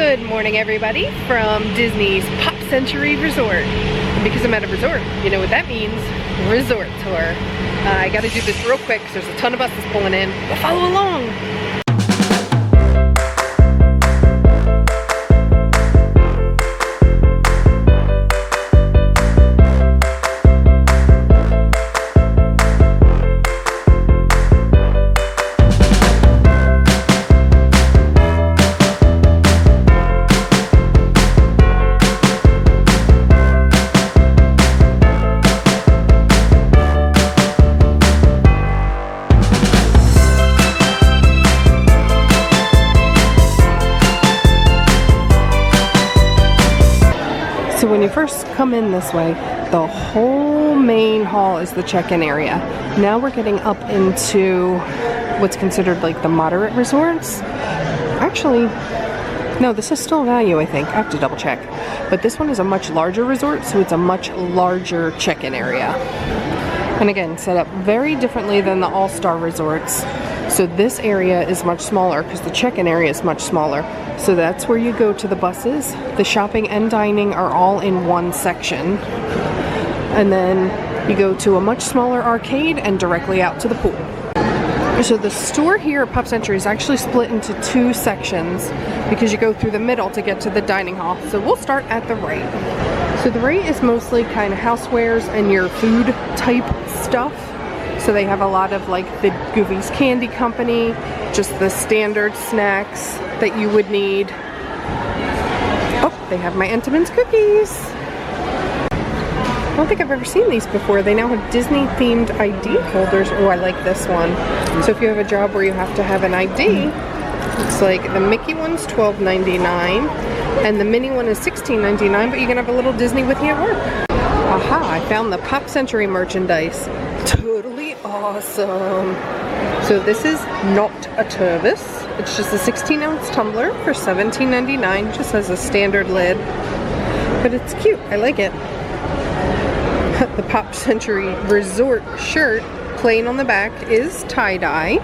Good morning, everybody, from Disney's Pop Century Resort. And because I'm at a resort, you know what that means, resort tour. I gotta do this real quick because there's a ton of buses pulling in, but follow along. So when you first come in this way, the whole main hall is the check-in area. Now we're getting up into what's considered like the moderate resorts. Actually, no, this is still value, I think. I have to double check. But this one is a much larger resort, so it's a much larger check-in area. And again, set up very differently than the all-star resorts. So this area is much smaller because the check-in area is much smaller. So that's where you go to the buses. The shopping and dining are all in one section. And then you go to a much smaller arcade and directly out to the pool. So the store here at Pop Century is actually split into two sections because you go through the middle to get to the dining hall. So we'll start at the right. So the right is mostly kind of housewares and your food type stuff. So they have a lot of like the Goofy's Candy Company, just the standard snacks that you would need. Oh, they have my Entenmann's cookies. I don't think I've ever seen these before. They now have Disney themed ID holders. Oh, I like this one. So if you have a job where you have to have an ID, looks like the Mickey one's $12.99 and the Minnie one is $16.99, but you can have a little Disney with you at work. Aha, I found the Pop Century merchandise. Totally awesome. So this is not a Turvis. It's just a 16-ounce tumbler for $17.99. Just has a standard lid. But it's cute. I like it. The Pop Century Resort shirt, plain on the back, is tie-dye.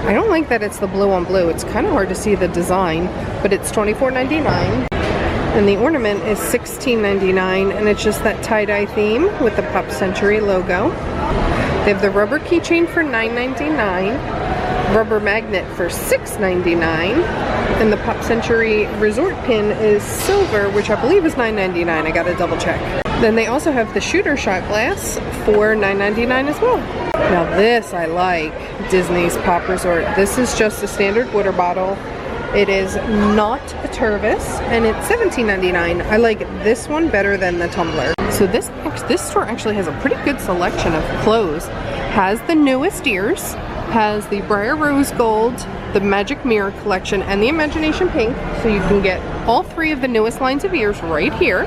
I don't like that it's the blue on blue. It's kind of hard to see the design, but it's $24.99. And the ornament is $16.99, and it's just that tie-dye theme with the Pop Century logo. They have the rubber keychain for $9.99, rubber magnet for $6.99, and the Pop Century Resort pin is silver, which I believe is $9.99. I gotta double check. Then they also have the shooter shot glass for $9.99 as well. Now this I like, Disney's Pop Resort. This is just a standard water bottle. It is not a Turvis, and it's $17.99. I like this one better than the tumbler. So this store actually has a pretty good selection of clothes. Has the newest ears, has the Briar Rose Gold, the Magic Mirror collection, and the Imagination Pink. So you can get all three of the newest lines of ears right here.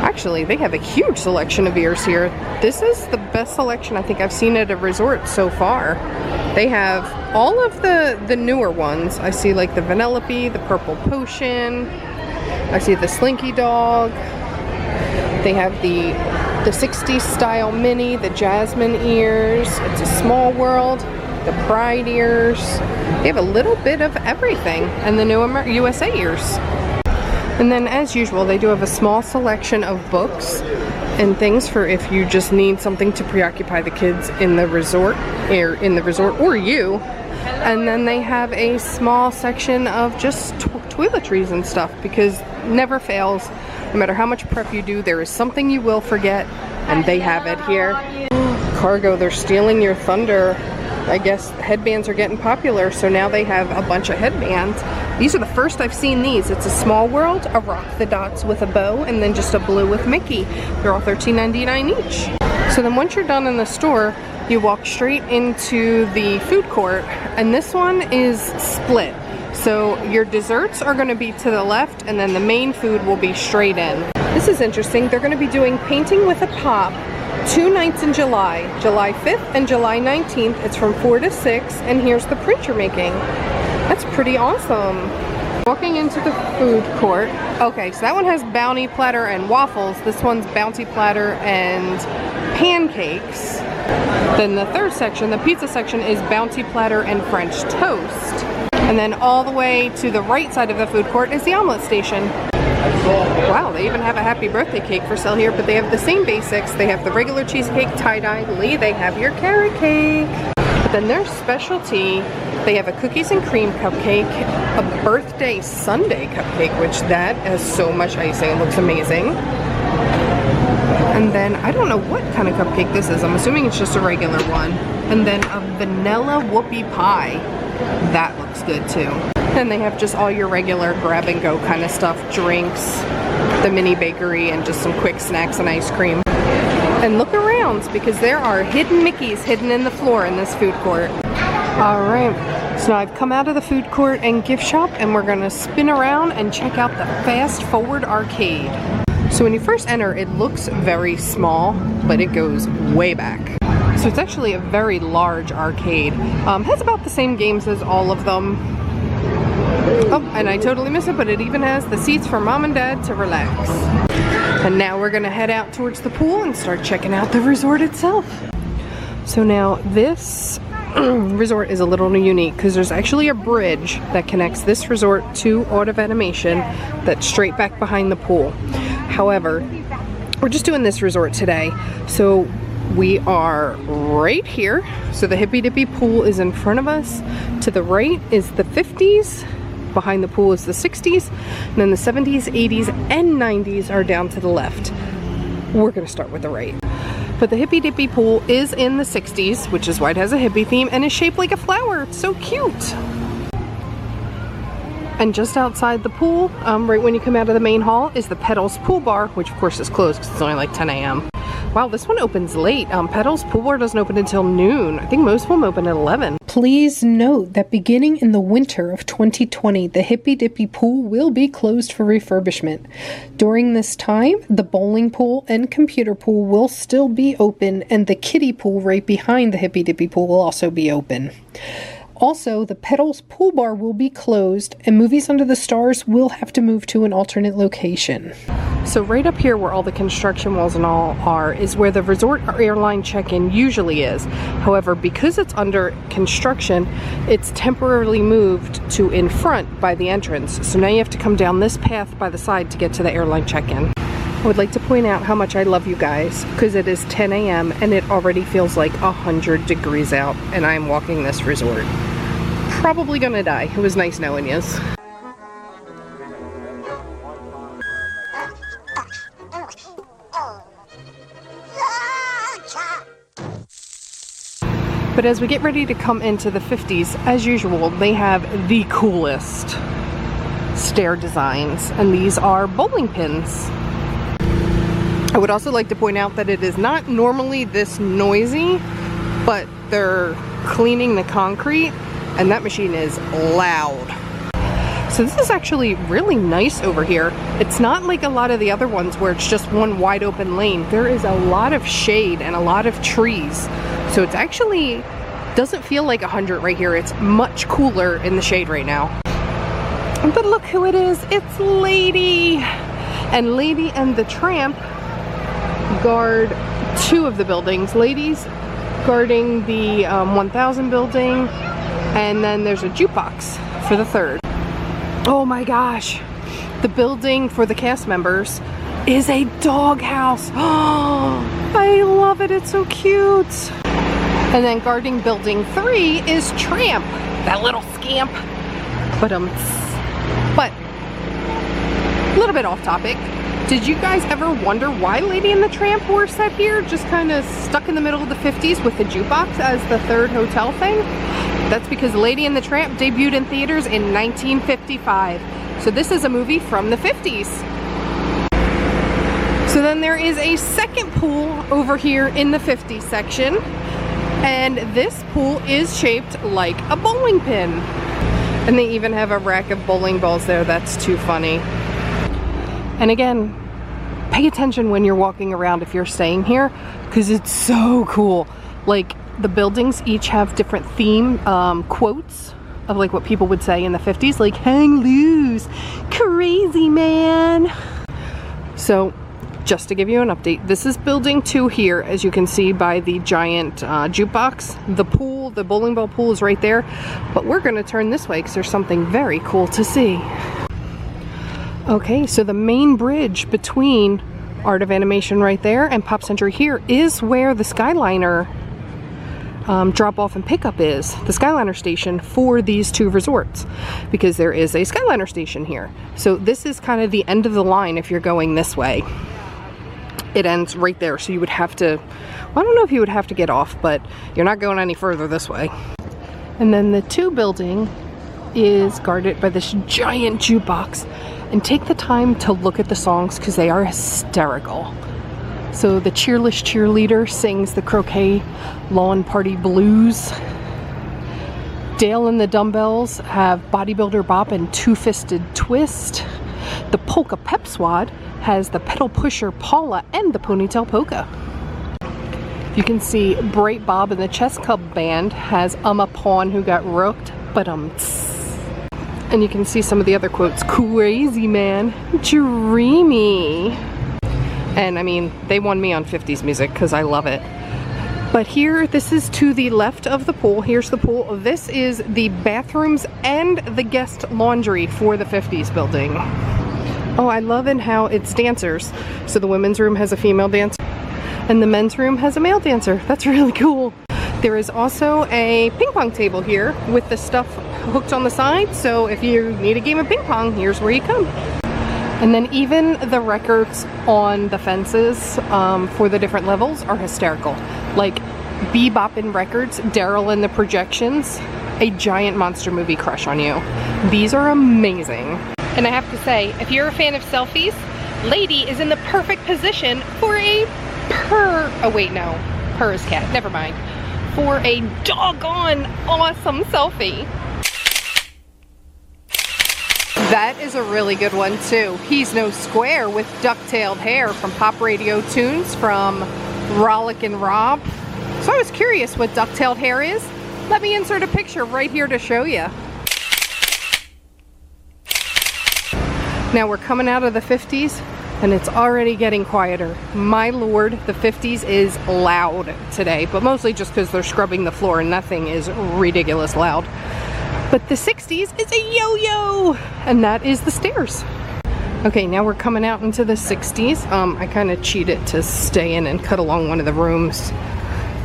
Actually, they have a huge selection of ears here. This is the best selection I think I've seen at a resort so far. They have all of the newer ones. I see like the Vanellope, the Purple Potion. I see the Slinky Dog. They have the 60s style Minnie, the Jasmine ears. It's a Small World, the Pride ears. They have a little bit of everything, and the new USA ears. And then as usual, they do have a small selection of books and things for if you just need something to preoccupy the kids in the resort, or you. And then they have a small section of just toiletries and stuff, because never fails. No matter how much prep you do, there is something you will forget, and they have it here. Cargo, they're stealing your thunder. I guess headbands are getting popular, so now they have a bunch of headbands. These are the first I've seen these. It's a Small World, a Rock the Dots with a bow, and then just a blue with Mickey. They're all $13.99 each. So then once you're done in the store, you walk straight into the food court, and this one is split. So your desserts are going to be to the left, and then the main food will be straight in. This is interesting. They're going to be doing Painting with a Pop 2 nights in July, July 5th and July 19th. It's from 4 to 6, and here's the print you're making. That's pretty awesome. Walking into the food court. Okay, so that one has Bounty Platter and waffles. This one's Bounty Platter and pancakes. Then the third section, the pizza section, is Bounty Platter and French toast. And then all the way to the right side of the food court is the omelet station. Wow, they even have a happy birthday cake for sale here, but they have the same basics. They have the regular cheesecake, tie-dye, Lee, they have your carrot cake. But then their specialty, they have a cookies and cream cupcake, a birthday sundae cupcake, which that has so much icing, it looks amazing. And then, I don't know what kind of cupcake this is, I'm assuming it's just a regular one. And then a vanilla whoopie pie, that looks good too. And they have just all your regular grab and go kind of stuff, drinks, the mini bakery, and just some quick snacks and ice cream. And look around, because there are hidden Mickeys hidden in the floor in this food court. Alright, so now I've come out of the food court and gift shop, and we're gonna spin around and check out the Fast Forward Arcade. So when you first enter, it looks very small, but it goes way back. So it's actually a very large arcade. Has about the same games as all of them. Oh, and I totally missed it, but it even has the seats for mom and dad to relax. And now we're gonna head out towards the pool and start checking out the resort itself. So now this resort is a little unique because there's actually a bridge that connects this resort to Art of Animation that's straight back behind the pool. However, we're just doing this resort today, so we are right here. So the Hippy Dippy pool is in front of us. To the right is the 50s. Behind the pool is the 60s. And then the 70s, 80s, and 90s are down to the left. We're gonna start with the right. But the Hippy Dippy pool is in the 60s, which is why it has a hippie theme and is shaped like a flower. It's so cute. And just outside the pool, right when you come out of the main hall, is the Petals Pool Bar, which of course is closed because it's only like 10 a.m. Wow, this one opens late. Petals Pool Bar doesn't open until noon. I think most of them open at 11. Please note that beginning in the winter of 2020, the Hippy Dippy pool will be closed for refurbishment. During this time, the bowling pool and computer pool will still be open, and the kiddie pool right behind the Hippy Dippy pool will also be open. Also, the Petals Pool Bar will be closed, and Movies Under the Stars will have to move to an alternate location. So right up here where all the construction walls and all are is where the resort or airline check-in usually is. However, because it's under construction, it's temporarily moved to in front by the entrance. So now you have to come down this path by the side to get to the airline check-in. I would like to point out how much I love you guys, because it is 10 a.m. and it already feels like 100 degrees out, and I'm walking this resort. Probably gonna die. It was nice knowing yous. But as we get ready to come into the 50s, as usual, they have the coolest stair designs, and these are bowling pins. I would also like to point out that it is not normally this noisy, but they're cleaning the concrete, and that machine is loud. So this is actually really nice over here. It's not like a lot of the other ones where it's just one wide open lane. There is a lot of shade and a lot of trees. So it's actually doesn't feel like 100 right here. It's much cooler in the shade right now. But look who it is. It's Lady. And Lady and the Tramp guard two of the buildings. Lady's guarding the 1000 building, and then there's a jukebox for the third. Oh my gosh, the building for the cast members is a doghouse. Oh, I love it, it's so cute. And then guarding building 3 is Tramp, that little scamp. But a little bit off topic. Did you guys ever wonder why Lady and the Tramp were set here, just kind of stuck in the middle of the 50s with the jukebox as the third hotel thing? That's because Lady and the Tramp debuted in theaters in 1955. So this is a movie from the 50s. So then there is a second pool over here in the 50s section. And this pool is shaped like a bowling pin. And they even have a rack of bowling balls there. That's too funny. And again, pay attention when you're walking around if you're staying here, because it's so cool. Like, the buildings each have different theme quotes of like what people would say in the 50s, like hang loose, crazy man. So just to give you an update, this is building 2 here, as you can see by the giant jukebox. The pool, the bowling ball pool is right there, but we're gonna turn this way because there's something very cool to see. Okay, so the main bridge between Art of Animation right there and Pop Century here is where the Skyliner drop off and pickup is, the Skyliner station for these 2 resorts, because there is a Skyliner station here. So this is kind of the end of the line if you're going this way. It ends right there, so you would have to, well, I don't know if you would have to get off, but you're not going any further this way. And then the 2 building is guarded by this giant jukebox. And take the time to look at the songs because they are hysterical. So the Cheerless Cheerleader sings the Croquet Lawn Party Blues. Dale and the Dumbbells have Bodybuilder Bop and Two-Fisted Twist. The Polka Pep Squad has the Pedal Pusher Paula and the Ponytail Polka. You can see Bright Bob and the Chess Cub Band has a pawn who got rooked, but and you can see some of the other quotes. Crazy man, dreamy. And I mean, they won me on 50s music because I love it. But here, this is to the left of the pool. Here's the pool. This is the bathrooms and the guest laundry for the 50s building. Oh, I love it how it's dancers. So the women's room has a female dancer and the men's room has a male dancer. That's really cool. There is also a ping pong table here with the stuff hooked on the side. So if you need a game of ping pong, here's where you come. And then even the records on the fences for the different levels are hysterical. Like Beboppin' Records, Daryl and the Projections, a giant monster movie crush on you. These are amazing. And I have to say, if you're a fan of selfies, Lady is in the perfect position for a oh wait, no, purr is cat, never mind. For a doggone awesome selfie. That is a really good one too. He's No Square with duck-tailed hair from Pop Radio Tunes from Rollick and Rob. So I was curious what duck-tailed hair is. Let me insert a picture right here to show you. Now we're coming out of the 50s and it's already getting quieter. My lord, the 50s is loud today, but mostly just because they're scrubbing the floor and nothing is ridiculous loud. But the 60s is a yo-yo, and that is the stairs. Okay, now we're coming out into the 60s. I kind of cheated to stay in and cut along one of the rooms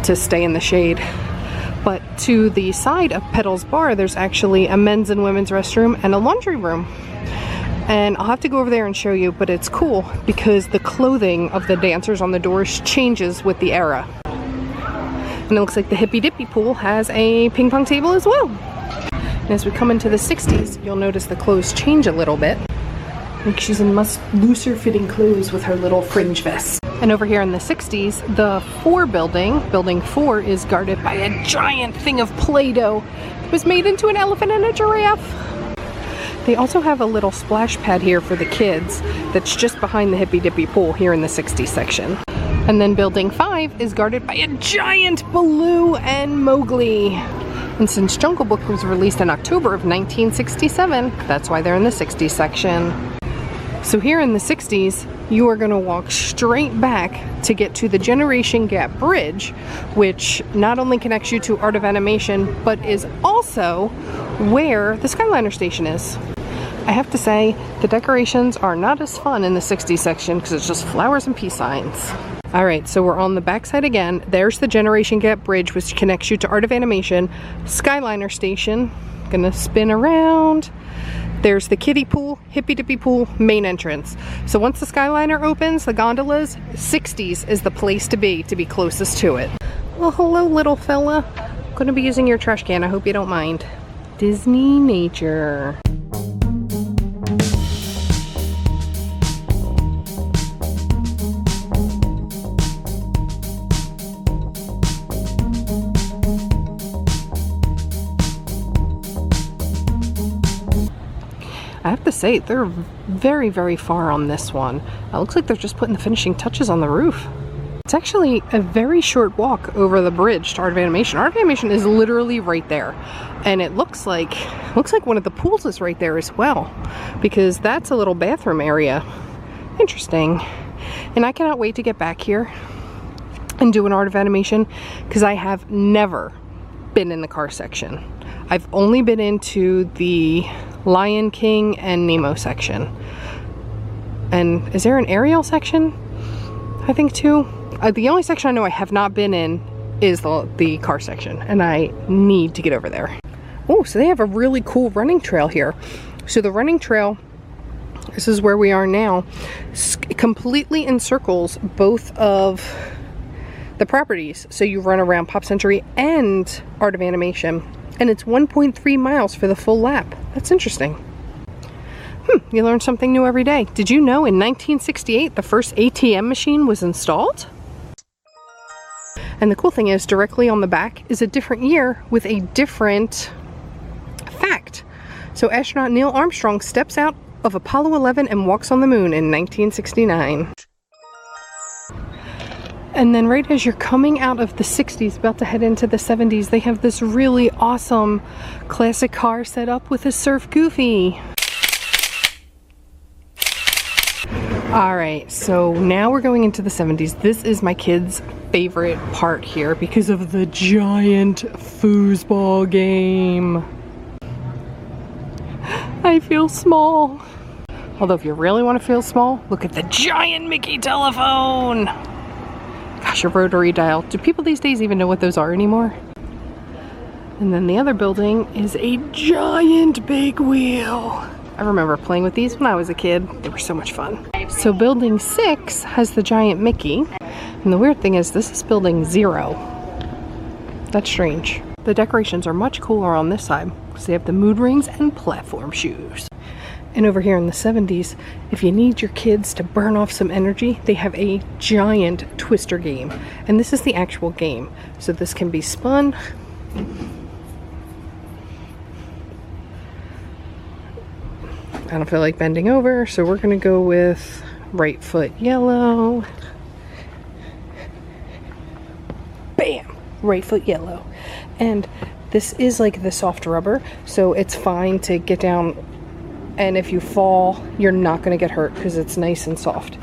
to stay in the shade. But to the side of Pedal's Bar, there's actually a men's and women's restroom and a laundry room. And I'll have to go over there and show you, but it's cool because the clothing of the dancers on the doors changes with the era. And it looks like the Hippy Dippy pool has a ping pong table as well. And as we come into the 60s, you'll notice the clothes change a little bit. Like she's in much looser fitting clothes with her little fringe vest. And over here in the 60s, the 4 building, building 4, is guarded by a giant thing of Play-Doh. It was made into an elephant and a giraffe. They also have a little splash pad here for the kids that's just behind the Hippy Dippy pool here in the 60s section. And then building 5 is guarded by a giant Baloo and Mowgli. And since Jungle Book was released in October of 1967, that's why they're in the 60s section. So here in the 60s, you are going to walk straight back to get to the Generation Gap Bridge, which not only connects you to Art of Animation, but is also where the Skyliner station is. I have to say, the decorations are not as fun in the 60s section because it's just flowers and peace signs. Alright, so we're on the backside again. There's the Generation Gap Bridge, which connects you to Art of Animation. Skyliner station, gonna spin around. There's the kiddie pool, Hippy Dippy pool, main entrance. So once the Skyliner opens, the gondolas, 60s is the place to be closest to it. Well, hello little fella. I'm gonna be using your trash can, I hope you don't mind. Disney nature. I have to say, they're very, very far on this one. It looks like they're just putting the finishing touches on the roof. It's actually a very short walk over the bridge to Art of Animation. Art of Animation is literally right there. And it looks like one of the pools is right there as well, because that's a little bathroom area. Interesting. And I cannot wait to get back here and do an art of animation, because I have never been in the car section. I've only been into the Lion King and Nemo section. And is there an Ariel section? I think too. The only section I know I have not been in is the car section, and I need to get over there. Oh, so they have a really cool running trail here. So the running trail, this is where we are now, completely encircles both of the properties. So you run around Pop Century and Art of Animation, and it's 1.3 miles for the full lap. That's interesting. You learn something new every day. Did you know in 1968 the first ATM machine was installed? And the cool thing is, directly on the back is a different year with a different fact. So astronaut Neil Armstrong steps out of Apollo 11 and walks on the moon in 1969. And then right as you're coming out of the 60s, about to head into the 70s, they have this really awesome classic car set up with a Surf Goofy. Alright, so now we're going into the 70s. This is my kids' favorite part here because of the giant foosball game. I feel small. Although if you really want to feel small, look at the giant Mickey telephone. Gosh, a rotary dial. Do people these days even know what those are anymore? And then the other building is a giant big wheel. I remember playing with these when I was a kid. They were so much fun. So building 6 has the giant Mickey. And the weird thing is, this is building 0. That's strange. The decorations are much cooler on this side because they have the mood rings and platform shoes. And over here in the 70s, if you need your kids to burn off some energy, they have a giant twister game. And this is the actual game. So this can be spun. I don't feel like bending over, so we're gonna go with right foot yellow. Bam! Right foot yellow. And this is like the soft rubber, so it's fine to get down, and if you fall, you're not gonna get hurt because it's nice and soft.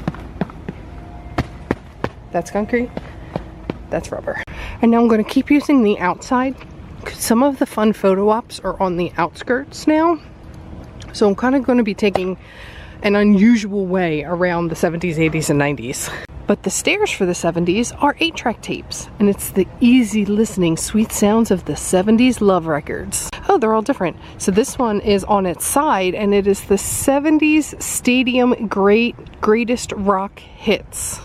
That's concrete, that's rubber. And now I'm gonna keep using the outside, because some of the fun photo ops are on the outskirts now. So I'm kind of going to be taking an unusual way around the 70s, 80s, and 90s. But the stairs for the 70s are 8-track tapes, and it's the easy listening sweet sounds of the 70s love records. Oh, they're all different. So this one is on its side, and it is the 70s Stadium Greatest Rock Hits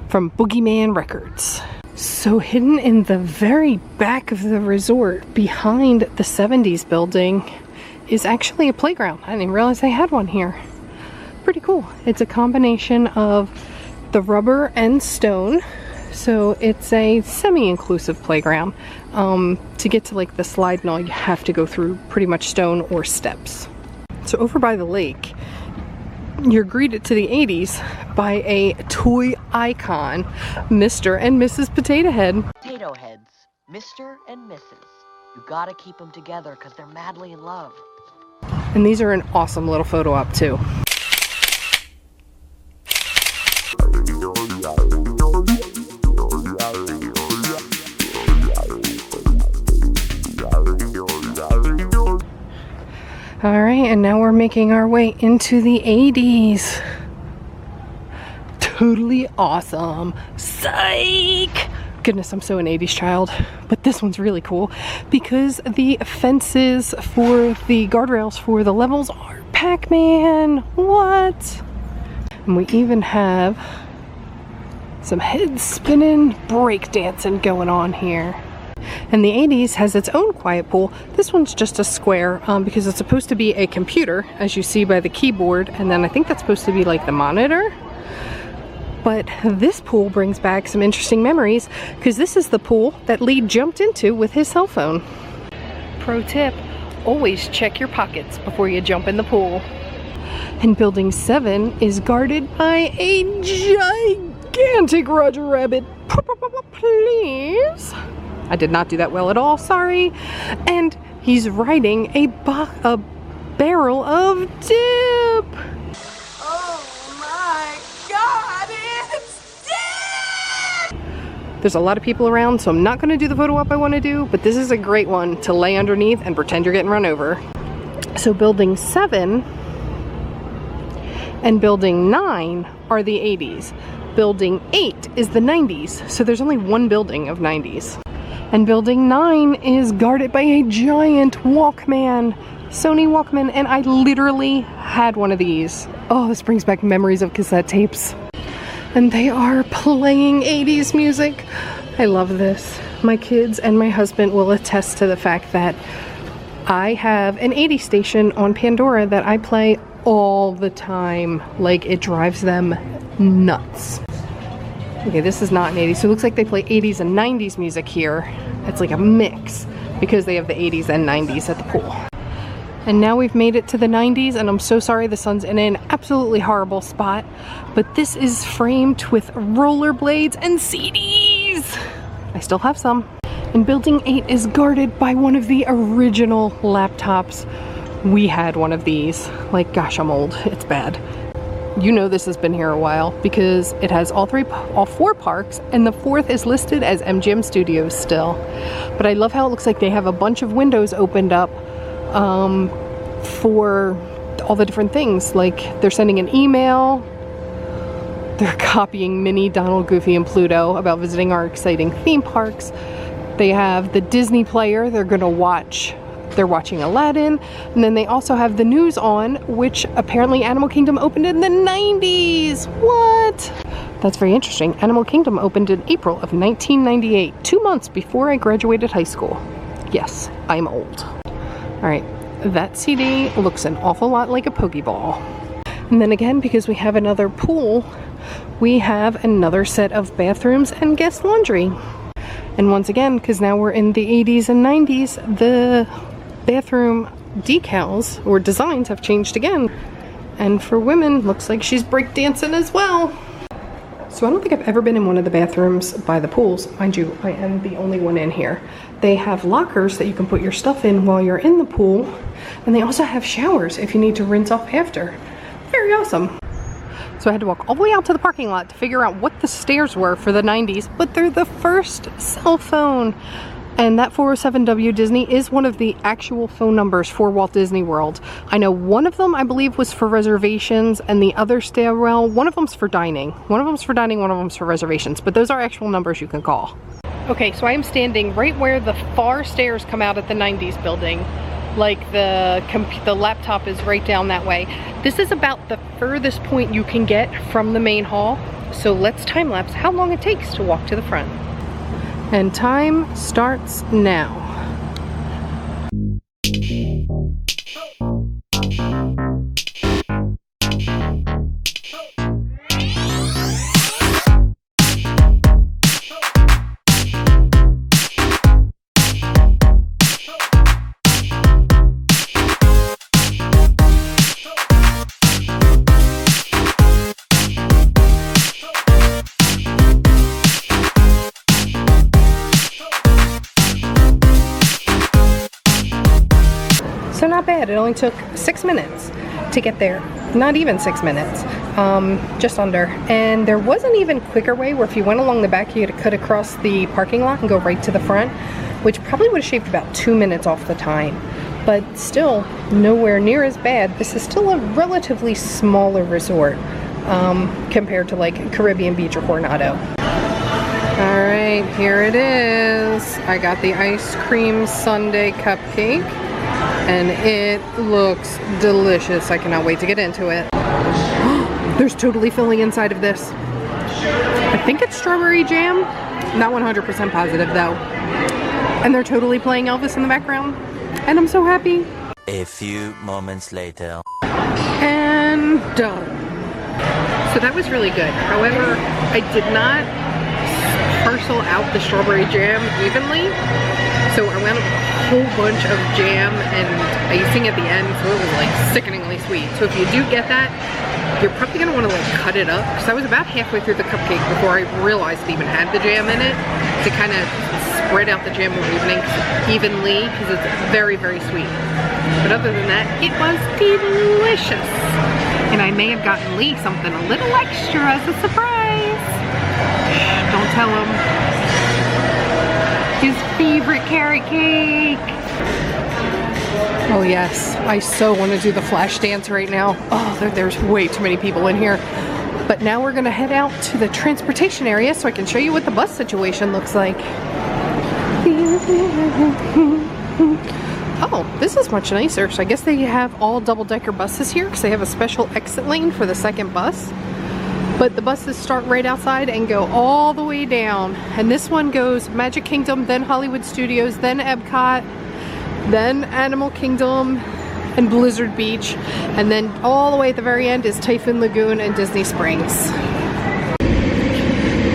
from Boogeyman Records. So hidden in the very back of the resort, behind the 70s building, is actually a playground. I didn't even realize they had one here. Pretty cool. It's a combination of the rubber and stone, so it's a semi-inclusive playground. To get to like the slide and all, you have to go through pretty much stone or steps. So over by the lake, you're greeted to the 80s by a toy icon, Mr. and Mrs. Potato Head. Potato Heads, Mr. and Mrs. You gotta keep them together because they're madly in love. And these are an awesome little photo op too. All right, and now we're making our way into the 80s. Totally awesome. Psych! Goodness, I'm so an 80s child. But this one's really cool because the fences for the guardrails for the levels are Pac-Man. What? And we even have some head spinning break dancing going on here. And the 80s has its own quiet pool. This one's just a square because it's supposed to be a computer, as you see by the keyboard, and then I think that's supposed to be like the monitor. But this pool brings back some interesting memories because this is the pool that Lee jumped into with his cell phone. Pro tip, always check your pockets before you jump in the pool. And building 7 is guarded by a gigantic Roger Rabbit. Please. I did not do that well at all, sorry. And he's riding a barrel of dip. Oh my God, There's a lot of people around, so I'm not gonna do the photo op I wanna do, but this is a great one to lay underneath and pretend you're getting run over. So building 7 and building 9 are the 80s. Building 8 is the 90s, so there's only one building of 90s. And building 9 is guarded by a giant Walkman, Sony Walkman, and I literally had one of these. Oh, this brings back memories of cassette tapes. And they are playing 80s music. I love this. My kids and my husband will attest to the fact that I have an 80s station on Pandora that I play all the time. Like, it drives them nuts. Okay, this is not an 80s, so it looks like they play 80s and 90s music here. It's like a mix because they have the 80s and 90s at the pool. And now we've made it to the 90s, and I'm so sorry the sun's in an absolutely horrible spot, but this is framed with rollerblades and CDs. I still have some. And building 8 is guarded by one of the original laptops. We had one of these. Like, gosh, I'm old. It's bad. You know this has been here a while because it has all 4 parks, and the 4th is listed as MGM Studios still. But I love how it looks like they have a bunch of windows opened up for all the different things. Like, they're sending an email, they're copying Minnie, Donald, Goofy, and Pluto about visiting our exciting theme parks. They have the Disney player, they're watching Aladdin, and then they also have the news on, which apparently Animal Kingdom opened in the 90s. What? That's very interesting. Animal Kingdom opened in April of 1998, 2 months before I graduated high school. Yes, I'm old. All right, that CD looks an awful lot like a Pokeball. And then again, because we have another pool, we have another set of bathrooms and guest laundry. And once again, because now we're in the 80s and 90s, the bathroom decals or designs have changed again. And for women, looks like she's breakdancing as well. So I don't think I've ever been in one of the bathrooms by the pools. Mind you, I am the only one in here. They have lockers that you can put your stuff in while you're in the pool. And they also have showers if you need to rinse off after. Very awesome. So I had to walk all the way out to the parking lot to figure out what the stairs were for the 90s, but they're the first cell phone. And that 407W Disney is one of the actual phone numbers for Walt Disney World. I know one of them, I believe, was for reservations, and the other stairwell, one of them's for dining. One of them's for dining, one of them's for reservations, but those are actual numbers you can call. Okay, so I am standing right where the far stairs come out at the 90s building. Like the laptop is right down that way. This is about the furthest point you can get from the main hall. So let's time lapse how long it takes to walk to the front. And time starts now. So not bad, it only took 6 minutes to get there. Not even 6 minutes, just under. And there was an even quicker way where if you went along the back, you had to cut across the parking lot and go right to the front, which probably would have shaved about 2 minutes off the time. But still, nowhere near as bad. This is still a relatively smaller resort compared to like Caribbean Beach or Coronado. All right, here it is. I got the ice cream sundae cupcake. And it looks delicious. I cannot wait to get into it. There's totally filling inside of this. I think it's strawberry jam. Not 100% positive though. And they're totally playing Elvis in the background. And I'm so happy. A few moments later. And done. So that was really good. However, I did not parcel out the strawberry jam evenly. So I went with a whole bunch of jam and icing at the end, so it was like sickeningly sweet. So if you do get that, you're probably gonna wanna like cut it up, because I was about halfway through the cupcake before I realized it even had the jam in it, to kind of spread out the jam more evenly, because it's very, very sweet. But other than that, it was delicious. And I may have gotten Lee something a little extra as a surprise. Shh, don't tell him. His favorite carrot cake. Oh yes, I so want to do the flash dance right now. Oh, there's way too many people in here. But now we're gonna head out to the transportation area so I can show you what the bus situation looks like. Oh, this is much nicer. So I guess they have all double-decker buses here because they have a special exit lane for the second bus. But the buses start right outside and go all the way down. And this one goes Magic Kingdom, then Hollywood Studios, then Epcot, then Animal Kingdom and Blizzard Beach, and then all the way at the very end is Typhoon Lagoon and Disney Springs.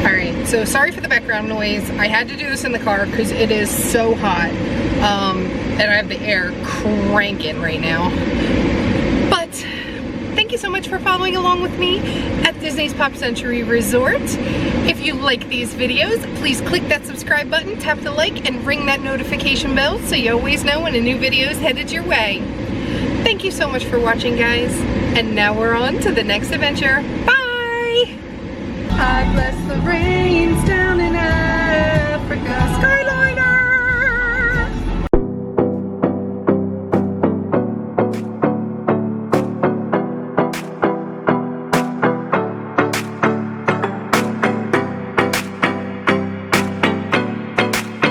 Alright, so sorry for the background noise. I had to do this in the car because it is so hot. And I have the air cranking right now. But thank you so much for following along with me at Disney's Pop Century Resort. If you like these videos, please click that subscribe button, tap the like, and ring that notification bell so you always know when a new video is headed your way. Thank you so much for watching, guys. And now we're on to the next adventure. Bye! God bless the rain.